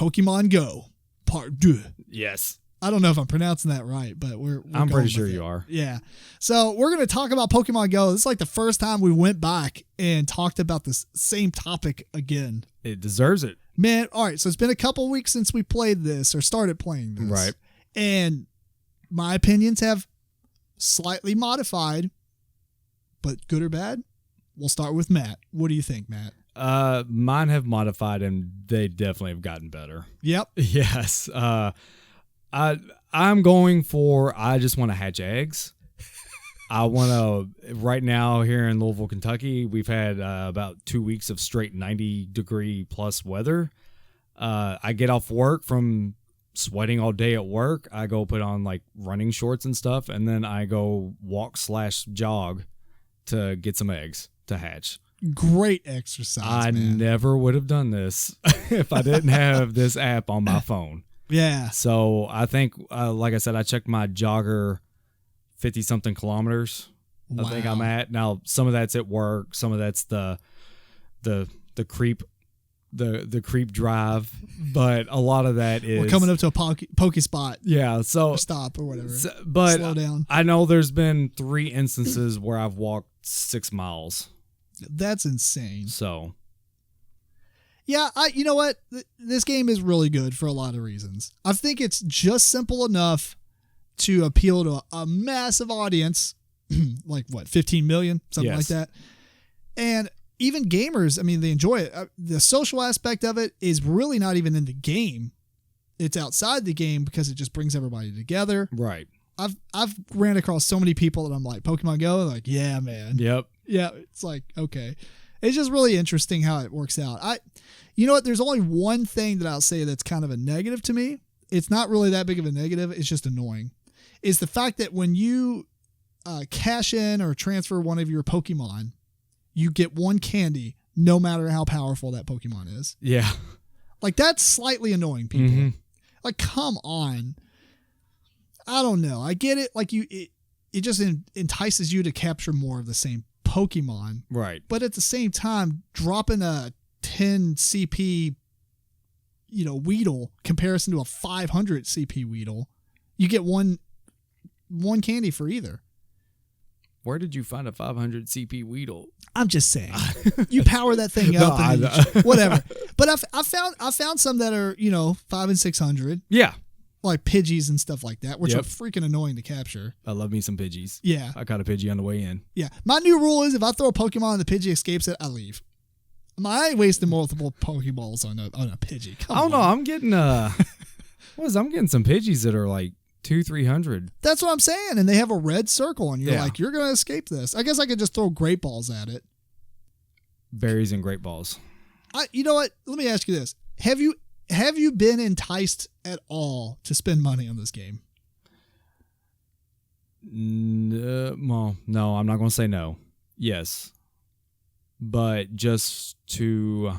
Pokemon Go Part 2. Yes. I don't know if I'm pronouncing that right, but I'm pretty sure you are. Yeah. So we're going to talk about Pokemon Go. This is like the first time we went back and talked about this same topic again. It deserves it. Man, all right. So it's been a couple weeks since we played this or started playing this. Right. And my opinions have slightly modified, but good or bad? We'll start with Matt. What do you think, Matt? Mine have modified and they definitely have gotten better. Yep. Yes. I'm going for, I just want to hatch eggs. I want to, right now here in Louisville, Kentucky, we've had about 2 weeks of straight 90-degree plus weather. I get off work from sweating all day at work. I go put on like running shorts and stuff, and then I go walk/jog to get some eggs to hatch. Great exercise, I man. never would have done this if I didn't have this app on my phone. Yeah. So I think, like I said, I checked my jogger 50-something kilometers. Wow. I think I'm at. Now, some of that's at work. Some of that's the creep drive. But a lot of that is... We're coming up to a Pokestop. Yeah, so... Or stop or whatever. But slow down. I know there's been 3 instances where I've walked 6 miles. That's insane. So... Yeah, you know what? This game is really good for a lot of reasons. I think it's just simple enough to appeal to a massive audience, like what, 15 million, something like that. And even gamers, I mean, they enjoy it. The social aspect of it is really not even in the game. It's outside the game because it just brings everybody together. Right. I've ran across so many people that I'm like, Pokemon Go, like, yeah, man. Yep. Yeah, it's like, okay. It's just really interesting how it works out. You know what? There's only one thing that I'll say that's kind of a negative to me. It's not really that big of a negative. It's just annoying. Is the fact that when you cash in or transfer one of your Pokemon, you get 1 candy no matter how powerful that Pokemon is. Yeah. Like, that's slightly annoying, people. Mm-hmm. Like, come on. I don't know. I get it. Like, it just entices you to capture more of the same Pokemon. Right. But at the same time, dropping a 10 CP, Weedle comparison to a 500 CP Weedle, you get one candy for either. Where did you find a 500 CP Weedle? I'm just saying. You power that thing up and whatever. But I found some that are, 500 and 600. Yeah. Like Pidgeys and stuff like that, which are freaking annoying to capture. I love me some Pidgeys. Yeah. I caught a Pidgey on the way in. Yeah. My new rule is if I throw a Pokemon and the Pidgey escapes it, I leave. I ain't wasting multiple Pokeballs on a Pidgey. Come on. I don't know. I'm getting I'm getting some Pidgeys that are like 200-300. That's what I'm saying. And they have a red circle and you're like, you're going to escape this. I guess I could just throw Great Balls at it. Berries and Great Balls. You know what? Let me ask you this. Have you been enticed at all to spend money on this game? Well, no, I'm not going to say no. Yes. But just to...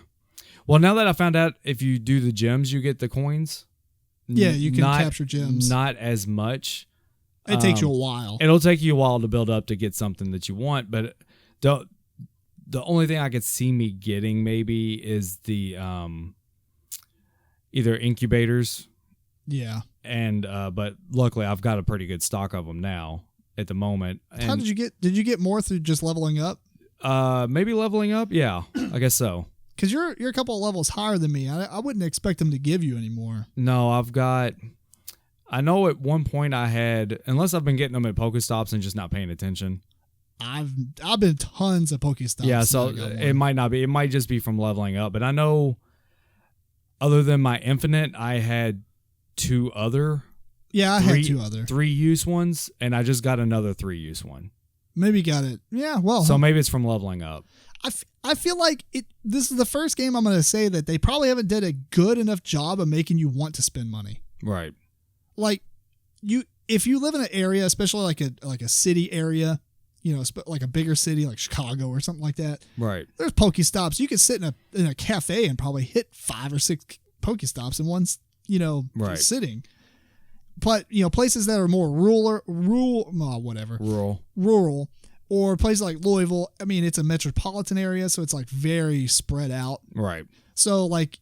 Well, now that I found out if you do the gems, you get the coins. Yeah, you can capture gems. Not as much. It takes you a while. It'll take you a while to build up to get something that you want, but the only thing I could see me getting maybe is the... either incubators. Yeah. And but luckily I've got a pretty good stock of them now at the moment. And how did you get more through just leveling up? Maybe leveling up. Yeah, I guess so. Cause you're a couple of levels higher than me. I wouldn't expect them to give you any more. No, I know at one point I had, unless I've been getting them at Pokestops and just not paying attention. I've been tons of Pokestops. Yeah. So it might not be, it might just be from leveling up, but I know, other than my Infinite, I had 2 other. Yeah, I had 2 other 3-use ones, and I just got another 3-use one. Maybe got it. Yeah, well. So maybe it's from leveling up. I feel like this is the first game I'm going to say that they probably haven't did a good enough job of making you want to spend money. Right. Like, if you live in an area, especially like a city area, like a bigger city like Chicago or something like that. Right. There's Pokestops. You could sit in a cafe and probably hit 5 or 6 Pokestops in one, sitting. But, places that are more rural, or places like Louisville, I mean, it's a metropolitan area, so it's like very spread out. Right. So like,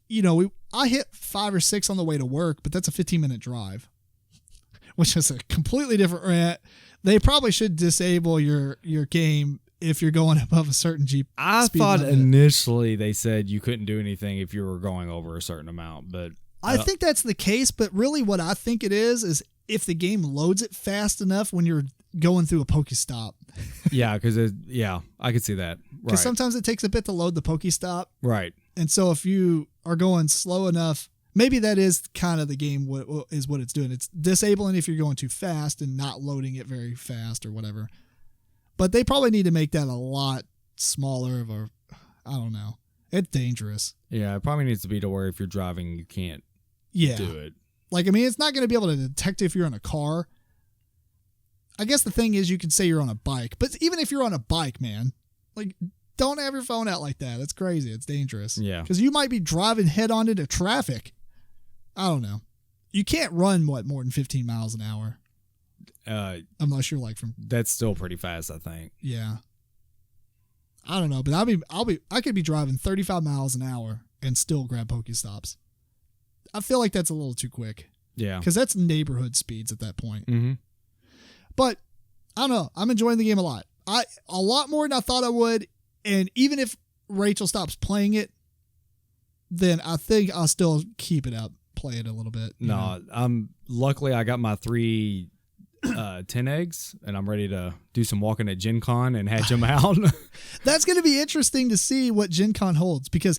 I hit 5 or 6 on the way to work, but that's a 15-minute drive, which is a completely different rant. They probably should disable your game if you're going above a certain speed thought limit. initially they said you couldn't do anything if you were going over a certain amount, but I think that's the case, but really what I think it is if the game loads it fast enough when you're going through a Pokestop. yeah, because I could see that. Because Right. sometimes it takes a bit to load the Pokestop. Right. And so if you are going slow enough, maybe that is kind of the game is what it's doing. It's disabling if you're going too fast and not loading it very fast or whatever. But they probably need to make that a lot smaller I don't know. It's dangerous. Yeah, it probably needs to be to where if you're driving, you can't do it. Like, I mean, it's not going to be able to detect if you're in a car. I guess the thing is you can say you're on a bike, but even if you're on a bike, man, like, don't have your phone out like that. That's crazy. It's dangerous. Yeah. Because you might be driving head on into traffic. I don't know. You can't run, more than 15 miles an hour. Unless you're like that's still pretty fast, I think. Yeah. I don't know, but I could be driving 35 miles an hour and still grab Pokestops. I feel like that's a little too quick. Yeah. Because that's neighborhood speeds at that point. Mm-hmm. But I don't know. I'm enjoying the game a lot. A lot more than I thought I would. And even if Rachel stops playing it, then I think I'll still keep it up, play it a little bit. No, luckily I got my 3 10 eggs, and I'm ready to do some walking at Gen Con and hatch them out. That's going to be interesting to see what Gen Con holds, because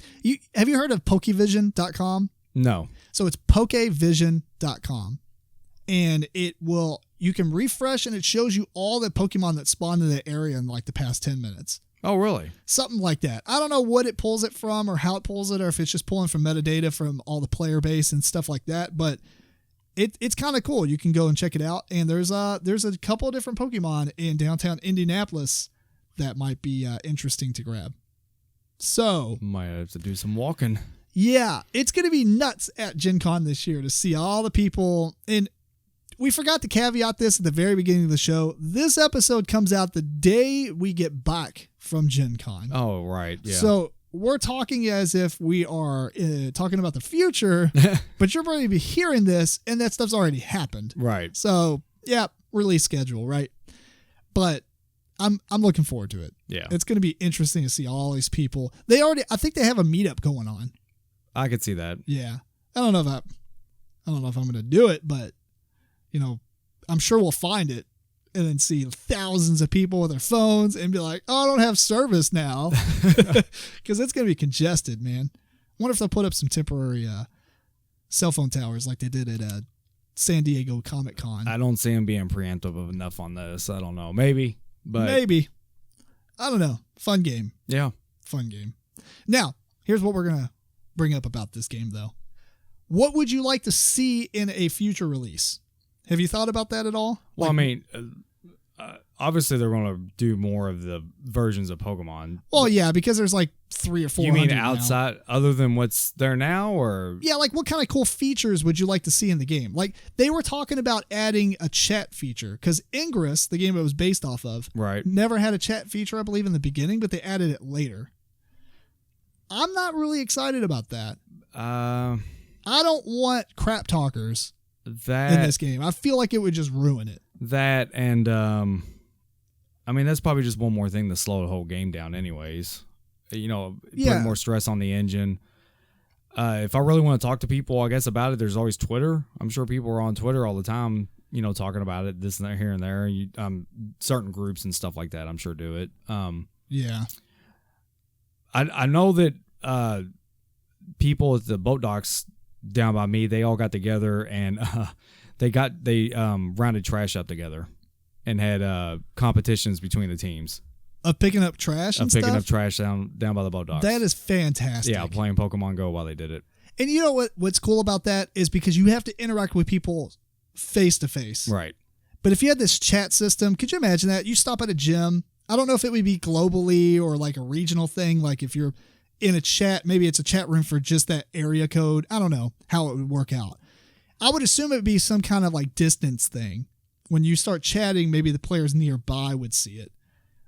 have you heard of Pokevision.com? No. So it's Pokevision.com, and you can refresh and it shows you all the Pokemon that spawned in the area in like the past 10 minutes. Oh, really? Something like that. I don't know what it pulls it from or how it pulls it, or if it's just pulling from metadata from all the player base and stuff like that. But it's kind of cool. You can go and check it out. And there's a couple of different Pokemon in downtown Indianapolis that might be interesting to grab. So Might have to do some walking. yeah, it's going to be nuts at Gen Con this year to see all the people. And we forgot to caveat this at the very beginning of the show. This episode comes out the day we get back from Gen Con. Oh, right. Yeah. So we're talking as if we are talking about the future, but you're going to be hearing this and that stuff's already happened. Right. So yeah, release schedule, right? But I'm looking forward to it. Yeah. It's going to be interesting to see all these people. I think they have a meetup going on. I could see that. Yeah. I don't know if I'm going to do it, but I'm sure we'll find it and then see thousands of people with their phones and be like, oh, I don't have service now. Because it's going to be congested, man. I wonder if they'll put up some temporary cell phone towers like they did at San Diego Comic Con. I don't see them being preemptive enough on this. I don't know. Maybe. But Maybe. I don't know. Fun game. Yeah. Fun game. Now, here's what we're going to bring up about this game, though. What would you like to see in a future release? Have you thought about that at all? Well, I mean, obviously they're going to do more of the versions of Pokemon. Well, yeah, because there's like 300 or 400. You mean now. outside, other than what's there now, or? Yeah, like what kind of cool features would you like to see in the game? Like they were talking about adding a chat feature because Ingress, the game it was based off of, Right. never had a chat feature, I believe, in the beginning, but they added it later. I'm not really excited about that. I don't want crap talkers in this game. I feel like it would just ruin it. That and I mean that's probably just one more thing to slow the whole game down anyways. Putting more stress on the engine. If I really want to talk to people, I guess, about it, there's always Twitter. I'm sure people are on Twitter all the time, talking about it, this and that, here and there. Certain groups and stuff like that, I'm sure do it. Yeah. I know that people at the boat docks down by me, they all got together and they rounded trash up together and had competitions between the teams Of picking up trash and of picking stuff? up trash down by the boat docks. That is fantastic. Yeah, playing Pokemon Go while they did it. And you know what's cool about that is because you have to interact with people face to face. Right. But if you had this chat system, could you imagine that? You stop at a gym. I don't know if it would be globally or like a regional thing. Like if you're in a chat, maybe it's a chat room for just that area code. I don't know how it would work out. I would assume it would be some kind of like distance thing. When you start chatting, maybe the players nearby would see it.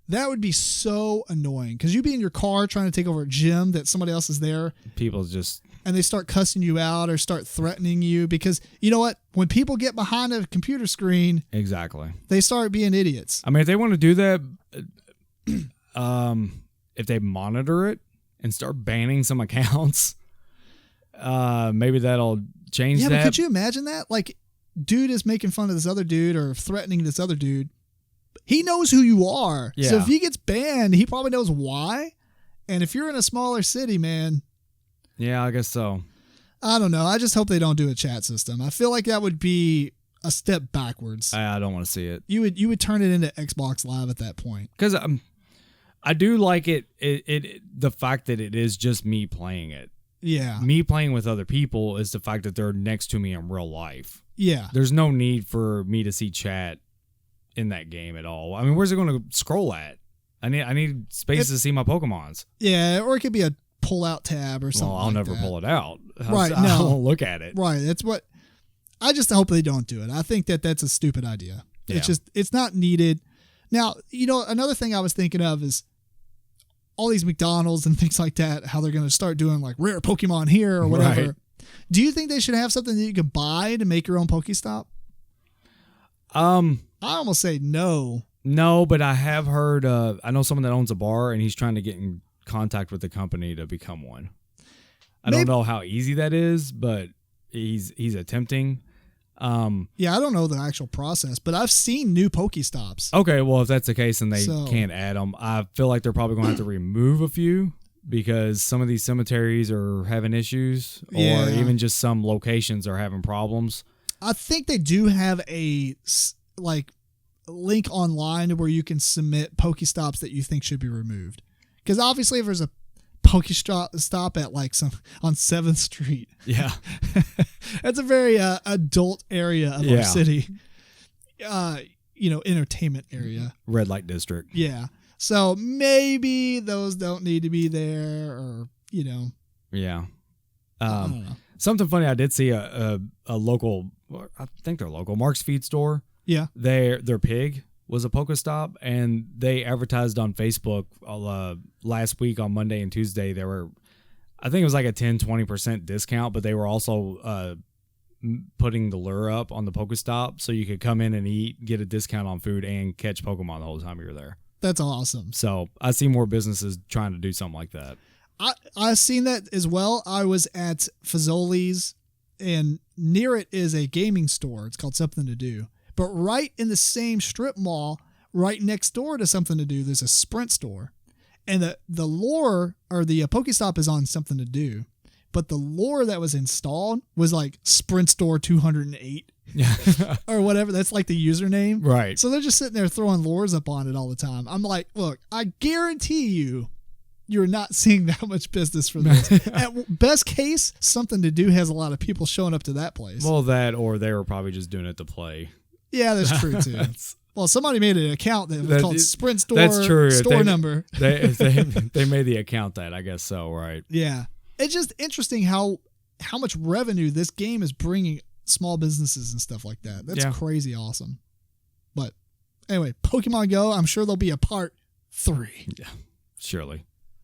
That would be so annoying because you'd be in your car trying to take over a gym that somebody else is there. People just... And they start cussing you out or start threatening you because, you know what? When people get behind a computer screen... Exactly. They start being idiots. I mean, if they want to do that, if they monitor it and start banning some accounts, maybe that'll change that. Yeah, but could you imagine that? Like, dude is making fun of this other dude or threatening this other dude. He knows who you are. Yeah. So if he gets banned, he probably knows why. And if you're in a smaller city, man. Yeah, I guess so. I don't know. I just hope they don't do a chat system. I feel like that would be a step backwards. I don't want to see it. You would turn it into Xbox Live at that point. Because I do like it the fact that it is just me playing it. Yeah. Me playing with other people is the fact that they're next to me in real life. Yeah. There's no need for me to see chat in that game at all. I mean, where's it going to scroll at? I need space to see my Pokemons. Yeah, or it could be a pull-out tab or something. Well, I'll never pull it out. Right, I won't look at it. Right, that's what... I just hope they don't do it. I think that's a stupid idea. Yeah. It's not needed. Now, you know, another thing I was thinking of is all these McDonald's and things like that, how they're going to start doing like rare Pokemon here or whatever. Right. Do you think they should have something that you could buy to make your own Pokestop? I almost say no. No, but I have heard, I know someone that owns a bar and he's trying to get in contact with the company to become one. I don't know how easy that is, but he's attempting. Yeah, I don't know the actual process, but I've seen new Pokestops. Okay, well, if that's the case and they can't add them, I feel like they're probably going to have to remove a few because some of these cemeteries are having issues or even just some locations are having problems. I think they do have a link online where you can submit Pokestops that you think should be removed. Because obviously if there's a Pokestop at like on 7th Street. Yeah. That's a very adult area of our city. Entertainment area. Red light district. Yeah. So maybe those don't need to be there or, Yeah. I don't know. Something funny, I did see a local, I think they're local, Mark's Feed Store. Yeah. Their pig was a Pokestop, and they advertised on Facebook last week on Monday and Tuesday. They were, I think it was like a 10-20% discount, but they were also putting the lure up on the Pokestop so you could come in and eat, get a discount on food, and catch Pokemon the whole time you were there. That's awesome. So I see more businesses trying to do something like that. I've seen that as well. I was at Fazoli's, and near it is a gaming store. It's called Something to Do. But right in the same strip mall, right next door to Something to Do, there's a Sprint store. And the lure, or the Pokestop is on Something to Do. But the lure that was installed was like Sprint Store 208 or whatever. That's like the username. Right. So they're just sitting there throwing lures up on it all the time. I'm like, look, I guarantee you're not seeing that much business for this. At best case, Something to Do has a lot of people showing up to that place. Well, that or they were probably just doing it to play. Yeah, that's true too. Well, somebody made an account that was called Sprint Store. That's true. Store number. They made the account that, I guess so, right? Yeah, it's just interesting how much revenue this game is bringing small businesses and stuff like that. That's crazy awesome. But anyway, Pokemon Go. I'm sure there'll be a part 3. Yeah, surely.